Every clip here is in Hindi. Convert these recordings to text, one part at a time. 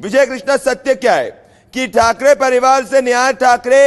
विजय कृष्णा, सत्य क्या है कि ठाकरे परिवार से निहाल ठाकरे,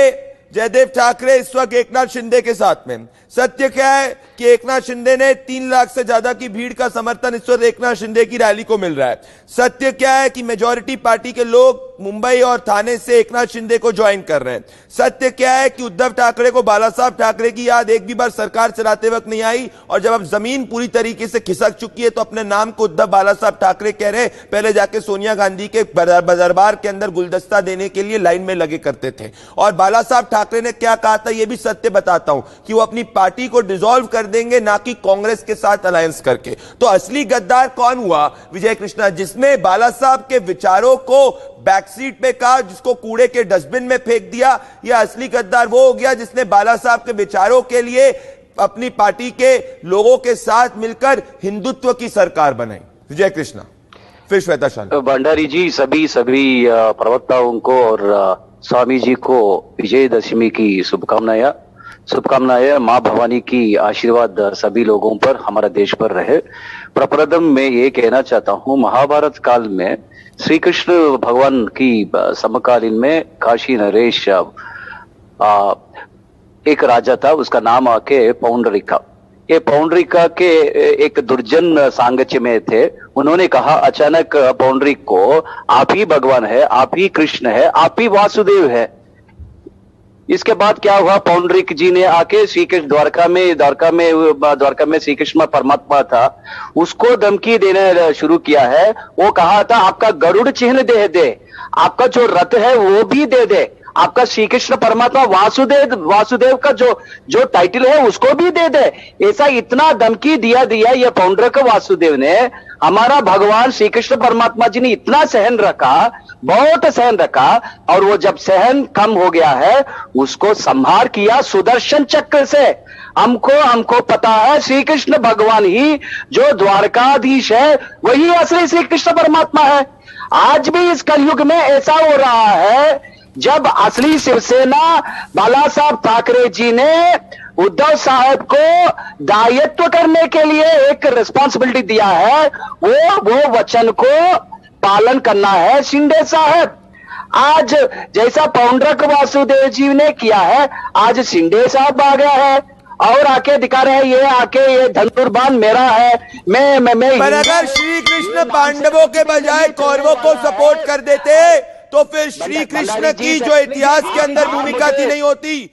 जयदेव ठाकरे इस वक्त एकनाथ शिंदे के साथ में। सत्य क्या है कि एकनाथ शिंदे ने 3 लाख से ज्यादा की भीड़ का समर्थन इस वक्त एकनाथ शिंदे की रैली को मिल रहा है। सत्य क्या है कि मेजॉरिटी पार्टी के लोग मुंबई और थाने से एकनाथ शिंदे को ज्वाइन कर रहे हैं। सत्य क्या है कि उद्धव ठाकरे को बाला साहब ठाकरे की याद एक भी बार सरकार चलाते वक्त नहीं आई, और जब अब जमीन पूरी तरीके से खिसक चुकी है तो अपने नाम को उद्धव बाला साहब ठाकरे कह रहे हैं। पहले जाके सोनिया गांधी के दरबार के अंदर गुलदस्ता देने के लिए लाइन में लगे करते थे। और बाला साहब ठाकरे ने क्या कहा था यह भी सत्य बताता हूं कि वो अपनी पार्टी को डिसॉल्व कर देंगे, ना कि कांग्रेस के साथ अलायंस करके। तो असली गद्दार कौन हुआ विजय कृष्णा, जिसने बाला साहब के विचारों को बैकसीट पे कहा, जिसको कूड़े के डस्टबिन में फेंक दिया? या असली गद्दार वो हो गया जिसने बाला साहब के विचारों के लिए अपनी पार्टी के लोगों के साथ मिलकर हिंदुत्व की सरकार बनाई? विजय कृष्णा, फिर श्वेता शांति। भंडारी जी, सभी प्रवक्ताओं को और स्वामी जी को विजयदशमी की शुभकामनाएं। मां भवानी की आशीर्वाद सभी लोगों पर, हमारा देश पर रहे। प्रप्रथम मैं ये कहना चाहता हूँ, महाभारत काल में श्री कृष्ण भगवान की समकालीन में काशी नरेश एक राजा था, उसका नाम आके पौंडरिका। ये पौंडरिका के एक दुर्जन सांगत्य में थे। उन्होंने कहा अचानक पौंडरिक को, आप ही भगवान है, आप ही कृष्ण है, आप ही वासुदेव है। इसके बाद क्या हुआ, पौंडरिक जी ने आके श्री कृष्ण द्वारका में श्री कृष्ण परमात्मा था, उसको धमकी देने शुरू किया है। वो कहा था आपका गरुड़ चिन्ह दे दे, आपका जो रथ है वो भी दे दे, आपका श्री कृष्ण परमात्मा वासुदेव का जो टाइटल है उसको भी दे दे। ऐसा इतना धमकी दिया ये पौंडरिक वासुदेव ने। हमारा भगवान श्री कृष्ण परमात्मा जी ने इतना सहन रखा, बहुत सहन रखा, और वो जब सहन कम हो गया है उसको संहार किया सुदर्शन चक्र से। हमको पता है श्री कृष्ण भगवान ही जो द्वारकाधीश है वही असली श्री कृष्ण परमात्मा है। आज भी इस कलयुग में ऐसा हो रहा है, जब असली शिवसेना बाला साहब ठाकरे जी ने उद्धव साहब को दायित्व करने के लिए एक रिस्पॉन्सिबिलिटी दिया है, वो वचन को पालन करना है शिंदे साहब। आज जैसा पौंडरिक वासुदेव जी ने किया है, आज शिंदे साहब आ गया है और आके दिखा रहे हैं, ये धनुर्बाण मेरा है। मैं पर अगर श्री कृष्ण पांडवों के बजाय कौरवों को सपोर्ट कर देते तो फिर श्री कृष्ण की जो इतिहास के अंदर भूमिका थी नहीं होती।